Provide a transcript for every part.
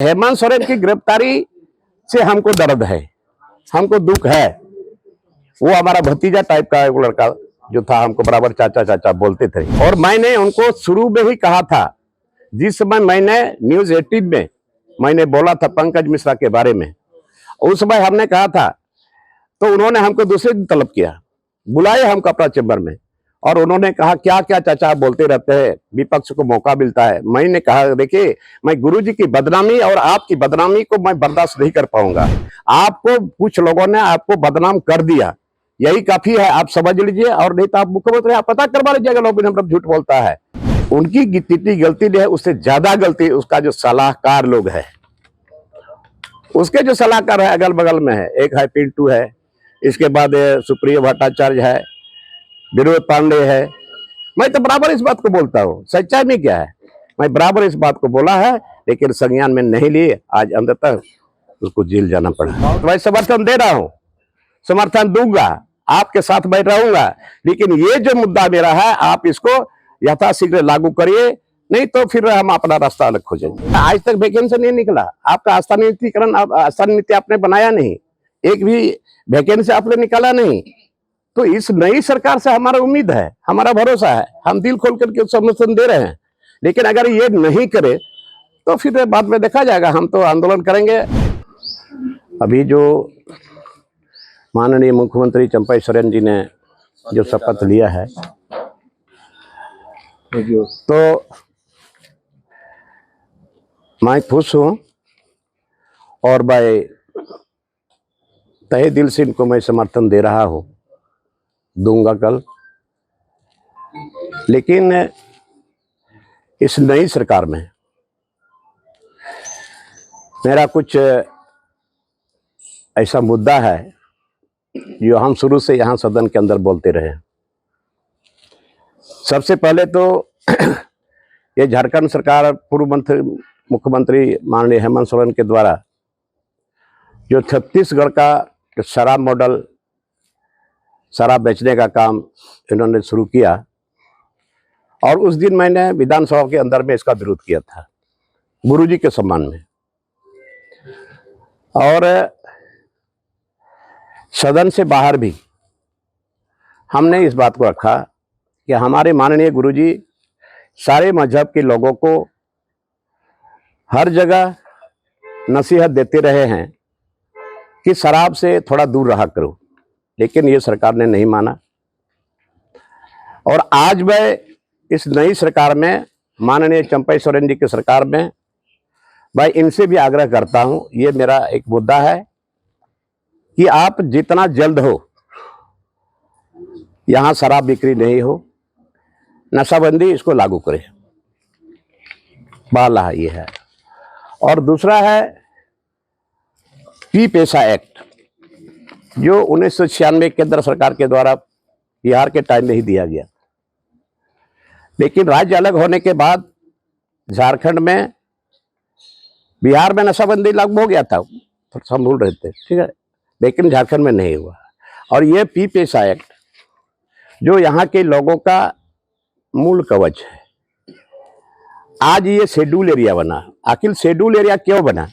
हेमंत सोरेन की गिरफ्तारी से हमको दर्द है, हमको दुख है। वो हमारा भतीजा टाइप का एक लड़का जो था, हमको बराबर चाचा चाचा बोलते थे। और मैंने उनको शुरू में ही कहा था, जिस समय मैंने न्यूज 18 में मैंने बोला था पंकज मिश्रा के बारे में, उस समय हमने कहा था, तो उन्होंने हमको दूसरे दिन तलब किया, बुलाए हमको अपना चैम्बर में, और उन्होंने कहा क्या क्या चाचा बोलते रहते हैं, विपक्ष को मौका मिलता है। मैंने कहा देखिए, मैं गुरुजी की बदनामी और आपकी बदनामी को मैं बर्दाश्त नहीं कर पाऊंगा। आपको कुछ लोगों ने आपको बदनाम कर दिया, यही काफी है, आप समझ लीजिए। और नहीं तो आप मुख्यमंत्री आप पता करवा लीजिएगा लोग हम झूठ बोलता है। उनकी जितनी गलती नहीं है, उससे ज्यादा गलती उसका जो सलाहकार लोग है, उसके जो सलाहकार है अगल बगल में है। एक है पिंटू है, इसके बाद सुप्रिय भट्टाचार्य है, विनोद पांडे है। मैं तो बराबर इस बात को बोलता हूँ, सच्चाई में क्या है, मैं बराबर इस बात को बोला है, लेकिन संज्ञान में नहीं लिए। आज अंदर तक उसको जेल जाना पड़ा। तो मैं समर्थन दे रहा हूँ, समर्थन दूंगा, आपके साथ मैं रहूंगा, लेकिन ये जो मुद्दा मेरा है, आप इसको यथाशीघ्र लागू करिए, नहीं तो फिर हम अपना रास्ता अलग खोजेंगे। आज तक वैकेंसी नहीं निकला, आपका स्थानीयकरण, स्थानीय नीति आपने बनाया नहीं, एक भी वैकेंसी आपने निकाला नहीं। तो इस नई सरकार से हमारा उम्मीद है, हमारा भरोसा है, हम दिल खोल करके समर्थन दे रहे हैं। लेकिन अगर ये नहीं करे तो फिर बाद में देखा जाएगा, हम तो आंदोलन करेंगे। अभी जो माननीय मुख्यमंत्री चंपई सोरेन जी ने जो शपथ लिया है, तो मैं खुश हूं और मैं तहे दिल से इनको मैं समर्थन दे रहा हूं, दूंगा कल। लेकिन इस नई सरकार में मेरा कुछ ऐसा मुद्दा है जो हम शुरू से यहाँ सदन के अंदर बोलते रहे। सबसे पहले तो ये झारखंड सरकार, पूर्व मुख्यमंत्री माननीय हेमंत सोरेन के द्वारा जो छत्तीसगढ़ का शराब मॉडल, शराब बेचने का काम इन्होंने शुरू किया, और उस दिन मैंने विधानसभा के अंदर में इसका विरोध किया था गुरुजी के सम्मान में। और सदन से बाहर भी हमने इस बात को रखा कि हमारे माननीय गुरुजी सारे मजहब के लोगों को हर जगह नसीहत देते रहे हैं कि शराब से थोड़ा दूर रहा करो, लेकिन ये सरकार ने नहीं माना। और आज मैं इस नई सरकार में, माननीय चंपई सोरेन जी की सरकार में, मैं इनसे भी आग्रह करता हूं, ये मेरा एक मुद्दा है कि आप जितना जल्द हो यहां शराब बिक्री नहीं हो, नशाबंदी इसको लागू करें। पहला ये है। और दूसरा है पी पेशा एक्ट, जो 1996 केंद्र सरकार के द्वारा बिहार के टाइम में ही दिया गया, लेकिन राज्य अलग होने के बाद झारखंड में, बिहार में नशाबंदी लागू हो गया था, तो सब भूल रहे थे, ठीक है, लेकिन झारखंड में नहीं हुआ। और ये पी पेशा एक्ट जो यहाँ के लोगों का मूल कवच है, आज ये शेड्यूल एरिया बना। आखिर शेड्यूल एरिया क्यों बना?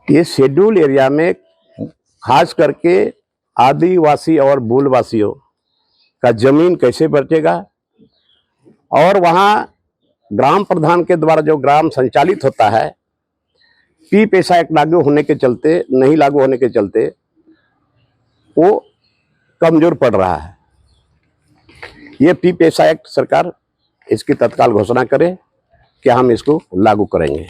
ये शेड्यूल एरिया में खास करके आदिवासी और मूलवासियों का जमीन कैसे बचेगा, और वहाँ ग्राम प्रधान के द्वारा जो ग्राम संचालित होता है, पी पेशा एक्ट लागू होने के चलते, नहीं लागू होने के चलते वो कमजोर पड़ रहा है। ये पी पेशा एक्ट सरकार इसकी तत्काल घोषणा करे कि हम इसको लागू करेंगे।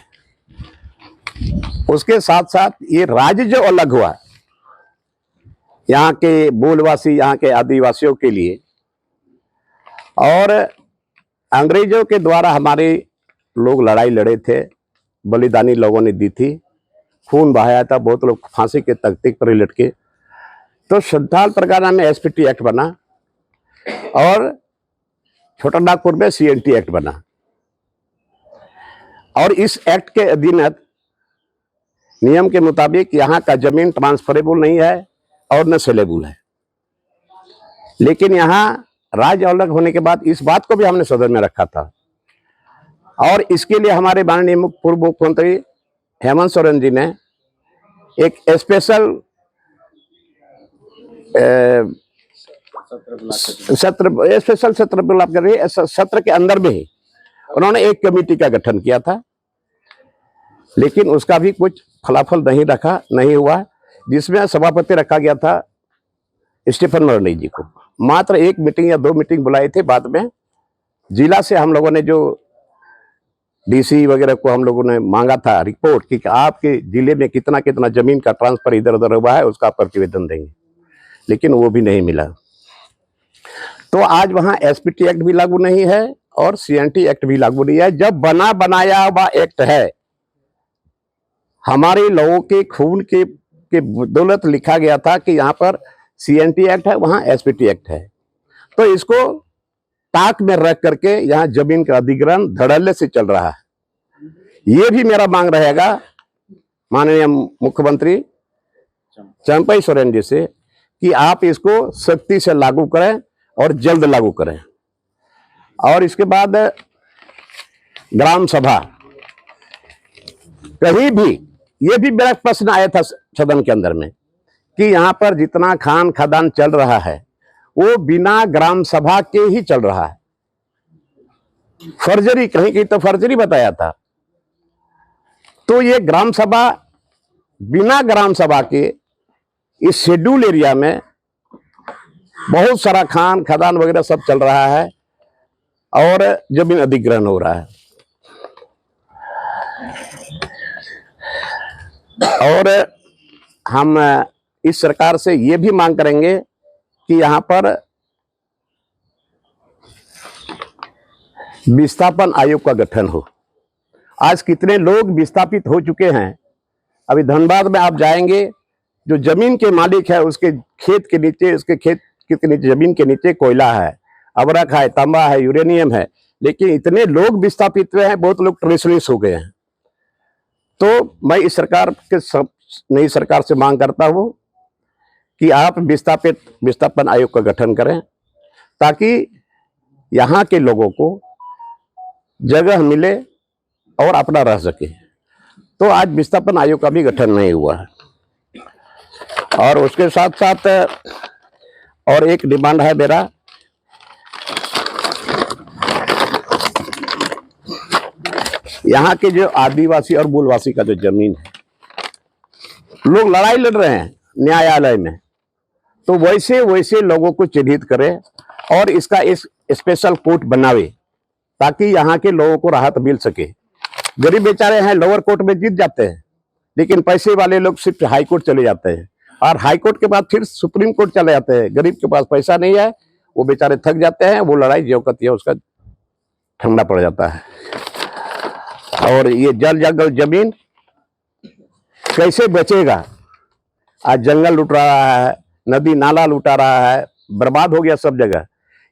उसके साथ साथ ये राज्य जो अलग हुआ यहाँ के मूलवासी, यहाँ के आदिवासियों के लिए, और अंग्रेजों के द्वारा हमारे लोग लड़ाई लड़े थे, बलिदानी लोगों ने दी थी, खून बहाया था, बहुत लोग फांसी के तख्ते पर लटके। तो संथाल परगना में एसपीटी एक्ट बना और छोटा नागपुर में सीएनटी एक्ट बना। और इस एक्ट के अधीन नियम के मुताबिक यहाँ का जमीन ट्रांसफरेबल नहीं है और न सेलेबल है। लेकिन यहाँ राज्य अलग होने के बाद इस बात को भी हमने सदन में रखा था और इसके लिए हमारे माननीय पूर्व मुख्यमंत्री हेमंत सोरेन जी ने एक स्पेशल सत्र बुला कर सत्र के अंदर में ही उन्होंने एक कमेटी का गठन किया था, लेकिन उसका भी कुछ फलाफल नहीं हुआ, जिसमें सभापति रखा गया था स्टीफन मरनी जी को। मात्र एक मीटिंग या 2 मीटिंग बुलाई थे। बाद में जिला से हम लोगों ने जो डीसी वगैरह को हम लोगों ने मांगा था रिपोर्ट कि आपके जिले में कितना कितना जमीन का ट्रांसफर इधर उधर हुआ है, उसका प्रतिवेदन देंगे, लेकिन वो भी नहीं मिला। तो आज वहां एसपीटी एक्ट भी लागू नहीं है और सीएनटी एक्ट भी लागू नहीं है। जब बना बनाया हुआ एक्ट है, हमारे लोगों के खून के बदौलत लिखा गया था कि यहाँ पर सीएनटी एक्ट है, वहां एसपीटी एक्ट है, तो इसको ताक में रख करके यहाँ जमीन का अधिग्रहण धड़ल्ले से चल रहा है। ये भी मेरा मांग रहेगा माननीय मुख्यमंत्री चंपई सोरेन जी से कि आप इसको सख्ती से लागू करें और जल्द लागू करें। और इसके बाद ग्राम सभा, कहीं भी ये भी मेरा प्रश्न आया था सदन के अंदर में कि यहाँ पर जितना खान खदान चल रहा है वो बिना ग्राम सभा के ही चल रहा है। फर्जरी, कहीं कहीं तो फर्जरी बताया था। तो ये ग्राम सभा, बिना ग्राम सभा के इस शेड्यूल एरिया में बहुत सारा खान खदान वगैरह सब चल रहा है और जमीन अधिग्रहण हो रहा है। और हम इस सरकार से ये भी मांग करेंगे कि यहाँ पर विस्थापन आयोग का गठन हो। आज कितने लोग विस्थापित हो चुके हैं। अभी धनबाद में आप जाएंगे, जो जमीन के मालिक है उसके खेत के नीचे, उसके खेत के नीचे, जमीन के नीचे कोयला है, अबरक है, तांबा है, यूरेनियम है, लेकिन इतने लोग विस्थापित हुए हैं, बहुत लोग ट्रेसलेस हो गए हैं। तो मैं इस सरकार के नई सरकार से मांग करता हूं कि आप विस्थापन आयोग का गठन करें ताकि यहाँ के लोगों को जगह मिले और अपना रह सके। तो आज विस्थापन आयोग का भी गठन नहीं हुआ है। और उसके साथ साथ और एक डिमांड है मेरा, यहाँ के जो आदिवासी और मूलवासी का जो जमीन है, लोग लड़ाई लड़ रहे हैं न्यायालय में, तो वैसे वैसे लोगों को चिन्हित करें और इसका इस स्पेशल कोर्ट बनावे ताकि यहाँ के लोगों को राहत मिल सके। गरीब बेचारे हैं, लोअर कोर्ट में जीत जाते हैं, लेकिन पैसे वाले लोग सिर्फ हाई कोर्ट चले जाते हैं और हाई कोर्ट के बाद फिर सुप्रीम कोर्ट चले जाते हैं। गरीब के पास पैसा नहीं है, वो बेचारे थक जाते हैं, वो लड़ाई जो करती है उसका ठंडा पड़ जाता है। और ये जल जंगल जमीन कैसे बचेगा? आज जंगल लूट रहा है, नदी नाला लूटा रहा है, बर्बाद हो गया सब जगह।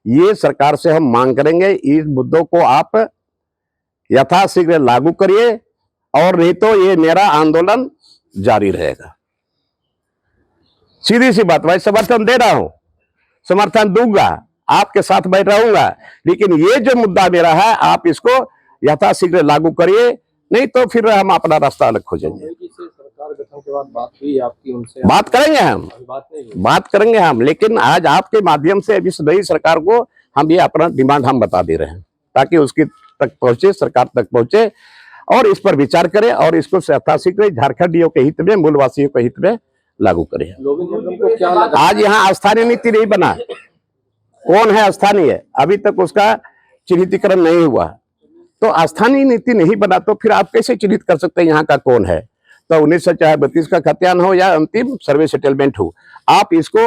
ये सरकार से हम मांग करेंगे, इस मुद्दों को आप यथाशीघ्र लागू करिए और नहीं तो ये मेरा आंदोलन जारी रहेगा। सीधी सी बात, मैं समर्थन दे रहा हूं, समर्थन दूंगा, आपके साथ बैठ रहूंगा, लेकिन ये जो मुद्दा मेरा है आप इसको यथाशीघ्र लागू करिए, नहीं तो फिर हम अपना रास्ता अलग खोजेंगे। सरकार गठन के बाद बात हुई आपकी उनसे? बात करेंगे हम, बात करेंगे हम, लेकिन आज आपके माध्यम से इस नई सरकार को हम ये अपना डिमांड हम बता दे रहे हैं ताकि उसकी तक पहुंचे, सरकार तक पहुंचे और इस पर विचार करें और इसको यथाशीघ्र झारखंडियों के हित में, मूलवासियों के हित में लागू करें। आज यहाँ स्थानीय नीति नहीं बना, कौन है स्थानीय, अभी तक उसका चिन्हितीकरण नहीं हुआ। तो स्थानीय नीति नहीं बना तो फिर आप कैसे चिन्हित कर सकते हैं यहाँ का कौन है? तो 1932 का खतियान हो या अंतिम सर्वे सेटलमेंट हो, आप इसको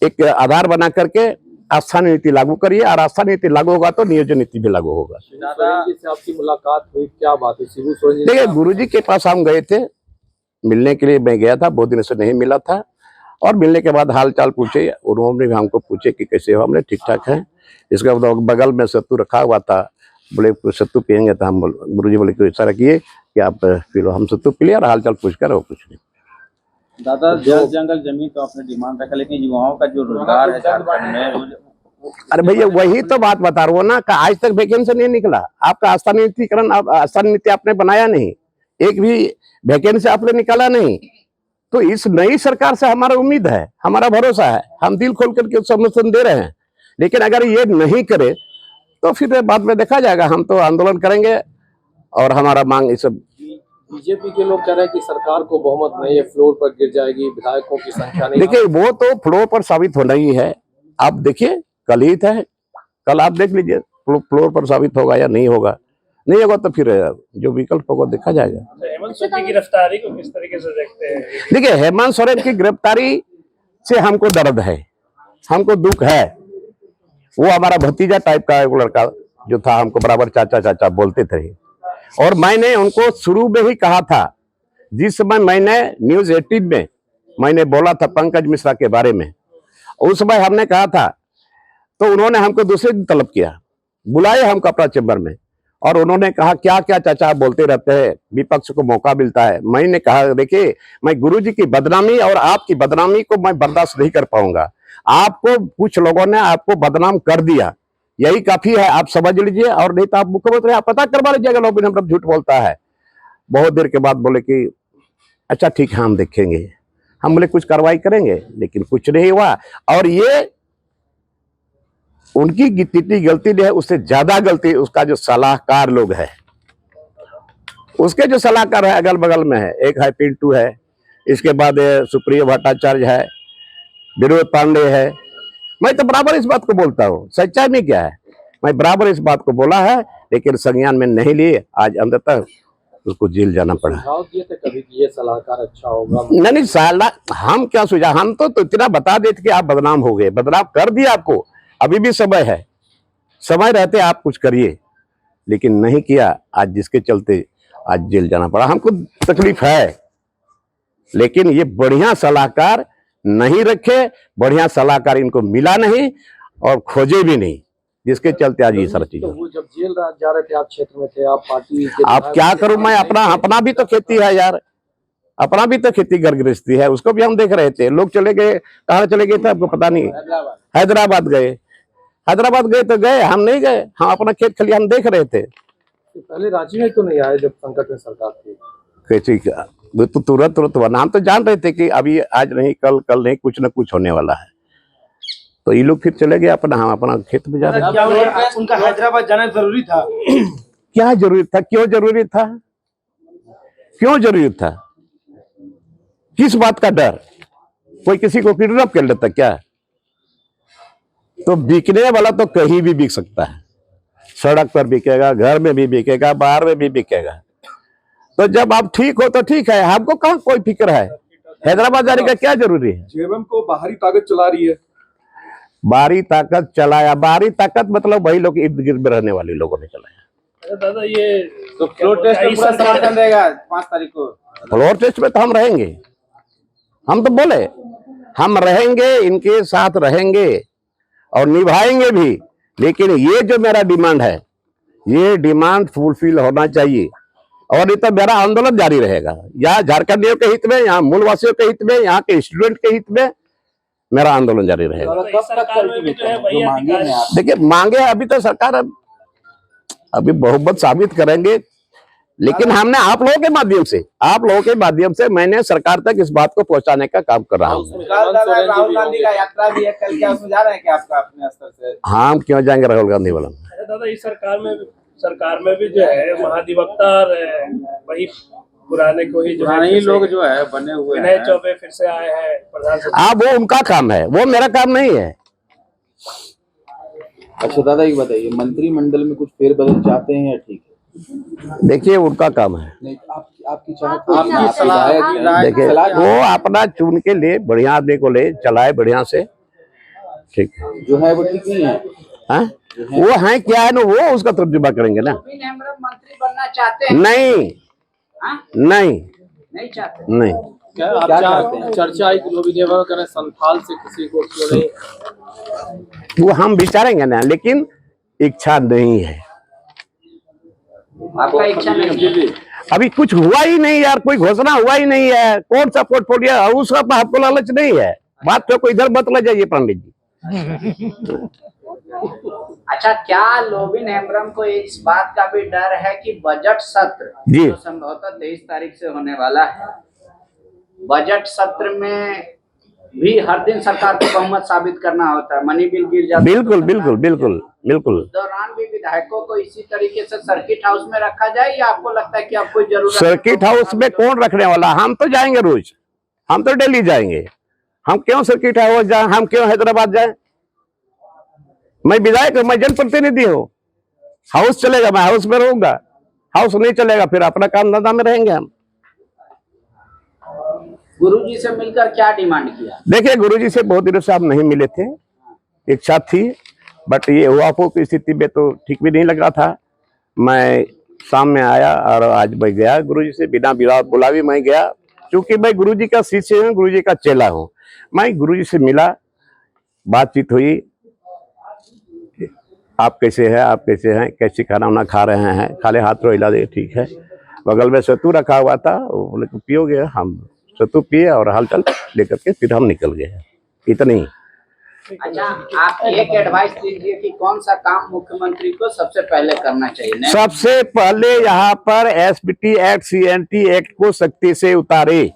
एक आधार बना करके स्थानीय नीति लागू करिए और स्थानीय नीति लागू होगा तो नियोजन नीति भी लागू होगा। से आपकी मुलाकात हुई, क्या बात है? देखिए, गुरुजी के पास हम गए थे, मिलने के लिए मैं गया था, बहुत दिनों से नहीं मिला था और मिलने के बाद हाल चाल पूछे, उन्होंने भी हमको पूछे कि कैसे हो, हमने ठीक ठाक है। इसके बाद बगल में सत्तू रखा हुआ था, बोले सत्तू पियेंगे, तो हम गुरुजी बोले कि इशारा किए कि आप पी लो, हम सत्तू पी लिया और हाल चाल पूछ कर, वो कुछ नहीं। दादा, जल जंगल जमीन तो आपने डिमांड रखा, लेकिन युवाओं का जो रोजगार है झारखंड में अरे भैया वही तो बात बता रहा हूँ ना कि आज तक वैकेंसी नहीं निकला। आपका स्थानीयकरण स्थान नीति आपने बनाया नहीं, एक भी वैकेंसी आपने निकाला नहीं। तो इस नई सरकार से हमारा उम्मीद है, हमारा भरोसा है, हम दिल खोल करके समर्थन दे रहे हैं। लेकिन अगर ये नहीं करे तो फिर बाद में देखा जाएगा। हम तो आंदोलन करेंगे और हमारा मांग इस बीजेपी के लोग कह रहे हैं कि सरकार को बहुमत नहीं है, फ्लोर पर गिर जाएगी, विधायकों की संख्या नहीं। देखिए वो तो फ्लोर पर साबित होना ही है। आप देखिए कल ही है, कल आप देख लीजिए फ्लोर पर साबित होगा या नहीं होगा। नहीं होगा तो फिर जो विकल्प होगा देखा जाएगा। हेमंत सोरेन की गिरफ्तारी को किस तरीके से देखते हैं? देखिए हेमंत सोरेन की गिरफ्तारी से हमको दर्द है, हमको दुख है। वो हमारा भतीजा टाइप का एक लड़का जो था, हमको बराबर चाचा चाचा बोलते थे। और मैंने उनको शुरू में ही कहा था, जिस समय मैंने न्यूज 18 में मैंने बोला था पंकज मिश्रा के बारे में, उस समय हमने कहा था तो उन्होंने हमको दूसरे दिन तलब किया, बुलाए हमको अपना चैम्बर में, और उन्होंने कहा क्या क्या चाचा आप बोलते रहते हैं, विपक्ष को मौका मिलता है। मैंने कहा देखिए मैं गुरुजी की बदनामी और आपकी बदनामी को मैं बर्दाश्त नहीं कर पाऊंगा। आपको कुछ लोगों ने आपको बदनाम कर दिया, यही काफी है, आप समझ लीजिए। और नहीं तो आप मुख्यमंत्री आप पता करवा लीजिएगा लोग हम झूठ बोलता है। बहुत देर के बाद बोले कि अच्छा ठीक है हम देखेंगे। हम बोले कुछ कार्रवाई करेंगे, लेकिन कुछ नहीं हुआ। और ये उनकी जितनी गलती नहीं है उससे ज्यादा गलती उसका जो सलाहकार लोग है, उसके जो सलाहकार है अगल बगल में है। एक है पिंटू है, इसके बाद सुप्रिय भट्टाचार्य है, विनोद पांडे है। मैं तो बराबर इस बात को बोलता हूँ, सच्चाई में क्या है, मैं बराबर इस बात को बोला है, लेकिन संज्ञान में नहीं लिए। आज अंदर तक उसको जेल जाना पड़ा। सुझाव दिए थे कभी कि ये सलाहकार अच्छा होगा? नहीं साला हम क्या सुझाव, हम तो इतना बता देते कि आप बदनाम हो गए, बदनाम कर दिया आपको। अभी भी समय है, समय रहते आप कुछ करिए, लेकिन नहीं किया। आज जिसके चलते आज जेल जाना पड़ा, हमको तकलीफ है। लेकिन ये बढ़िया सलाहकार नहीं रखे, बढ़िया सलाहकार इनको मिला नहीं और खोजे भी नहीं, जिसके चलते आज ये सारा चीज। तो वो जब जेल जा रहे थे, आप क्षेत्र में थे, आप पार्टी के आप क्या करूं मैं, अपना भी तो खेती है यार, अपना भी तो खेती घर गृहस्थी है, उसको भी हम देख रहे थे। लोग चले गए, कहाँ चले गए थे आपको पता नहीं, हैदराबाद गए। हैदराबाद गए तो गए, हम नहीं गए, हम अपना खेत खलिहान देख रहे थे। पहले रांची में तो नहीं आए जब संकट में सरकार थी? कैसे वो तो तुरंत बना। हम तो जान रहे थे कि अभी आज नहीं कल नहीं कुछ न कुछ होने वाला है। तो ये लोग फिर चले गए अपना, हम अपना खेत में जा रहे क्या उनका हैदराबाद जाना जरूरी था? क्या जरूरी था, क्यों जरूरी था, क्यों जरूरी था, किस बात का डर? कोई किसी को किडनैप कर लेता क्या? तो बिकने वाला तो कहीं भी बिक सकता है, सड़क पर बिकेगा, घर में भी बिकेगा, बाहर में भी बिकेगा। तो जब आप ठीक हो तो ठीक है, हमको कहाँ कोई फिक्र है, हैदराबाद जाने का क्या जरूरी है? जेएमएम को बाहरी ताकत चला रही है। बाहरी ताकत चलाया, बाहरी ताकत मतलब वही लोग इर्द गिर्द में रहने वाले लोगों ने चलाया। दादा ये तो फ्लोर टेस्ट में पूरा समर्थन देगा 5 तारीख को। फ्लोर टेस्ट में तो हम रहेंगे, हम तो बोले हम रहेंगे, इनके साथ रहेंगे और निभाएंगे भी। लेकिन ये जो मेरा डिमांड है, ये डिमांड फुलफिल होना चाहिए। और ये तो मेरा आंदोलन जारी रहेगा, यहाँ झारखंडियों के हित में, यहाँ मूल वासियों के हित में, यहाँ के स्टूडेंट के हित में मेरा आंदोलन जारी रहेगा। देखिए मांगे अभी तो सरकार अभी बहुमत साबित करेंगे, लेकिन हमने आप लोगों के माध्यम से मैंने सरकार तक इस बात को पहुंचाने का काम कर रहा हूँ। राहुल गांधी का यात्रा भी है कल, क्या उसमें जा रहे हैं क्या आपका अपने स्तर से? हम क्यों जाएंगे राहुल गांधी वाला? दादा इस सरकार में भी जो है महाधिवक्ता वही पुराने को ही पुराने ही लोग जो है बने हुए विनय चौबे फिर से आए हैं प्रधान सचिव। वो उनका काम है, वो मेरा काम नहीं है। अच्छा दादा ये बताइए, मंत्रिमंडल में कुछ फेरबदल चाहते हैं या ठीक है? देखिए उनका काम है, नहीं आपकी चाहत, आपकी सलाह, देखिए वो अपना चुन के ले, बढ़िया आदमी को ले चलाए बढ़िया से, ठीक जो है वो ठीक नहीं है। है वो है क्या है ना, वो उसका तर्जुमा करेंगे ना। मंत्री बनना चाहते हैं? नहीं नहीं चाहते। नहीं क्या आप चाहते हैं? चर्चा आई कि लोग करें संथाल से किसी को क्यों नहीं? वो हम विचारेंगे ना, लेकिन इच्छा नहीं है, आपका इच्छा नहीं है? अभी कुछ हुआ ही नहीं यार, कोई घोषणा हुआ ही नहीं है। कौन सा पोर्टफोलियो उसका आपको लालच नहीं है। बात को इधर मत ले जाइए पंडित जी। अच्छा, क्या लोबिन हेम्ब्रम को इस बात का भी डर है कि बजट सत्र जी। जो संभवतः 23 तारीख से होने वाला है, बजट सत्र में भी हर दिन सरकार को बहुमत साबित करना होता है, मनी बिल गिर जाता है, बिल्कुल तो बिल्कुल बिल्कुल बिल्कुल। उस दौरान भी विधायकों को इसी तरीके से सर्किट हाउस में रखा जाए, या आपको लगता है कि अब कोई जरूरत सर्किट हाउस में कौन रखने वाला? हम तो जाएंगे रोज, हम तो डेली जाएंगे। हम क्यों सर्किट हाउस जाए? हम क्यों हैदराबाद जाए? मैं विधायक हूं, मैं जनप्रतिनिधि हूँ। हाउस चलेगा मैं हाउस में रहूंगा, हाउस नहीं चलेगा फिर अपना काम धंधा में रहेंगे हम। गुरुजी से मिलकर क्या डिमांड किया? देखिए, गुरुजी से बहुत दिनों से आप नहीं मिले थे, इच्छा थी, बट ये हुआफो की स्थिति में तो ठीक भी नहीं लग रहा था। मैं शाम में आया और आज मैं गया गुरुजी से, बिना बुलावे मैं गया, क्योंकि मैं गुरुजी का शिष्य हूँ, गुरुजी का चेला हूँ। मैं गुरुजी से मिला, बातचीत हुई, आप कैसे हैं, आप कैसे हैं, कैसे खाना वाना खा रहे हैं, खाले हाथ रो हिला दे, ठीक है। बगल में सत्तू रखा हुआ था, वो बोले कि पियोगे? हम सत्तू पिए और हलचल लेकर के फिर हम निकल गए, इतनी। अच्छा, आप एक एडवाइस दीजिए कि कौन सा काम मुख्यमंत्री को सबसे पहले करना चाहिए? सबसे पहले यहाँ पर एसबीटी एक्ट, सीएनटी एक्ट को सख्ती से उतारे,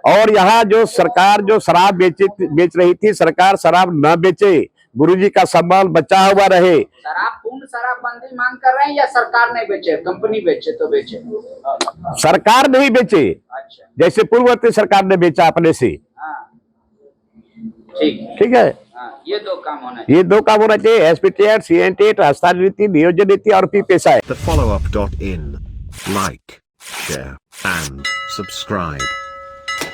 और यहाँ जो सरकार जो शराब बेच रही थी, सरकार शराब न बेचे, गुरुजी का सम्मान बचा हुआ रहे। शराब पूर्ण शराबबंदी मांग कर रहे हैं, या सरकार नहीं बेचे, कंपनी बेचे तो बेचे? सरकार नहीं बेचे, अच्छा, जैसे पूर्ववर्ती सरकार ने बेचा अपने से। हाँ, ठीक ठीक है, हाँ, ये दो काम होना चाहिए। ये दो काम होना चाहिए, एसपीटी एक्ट, सीएनटी एक्ट, हस्तांतरण नीति, नियोजन नीति और PPSI। The followup.in. Like, share, and subscribe.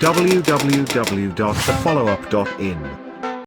www.thefollowup.in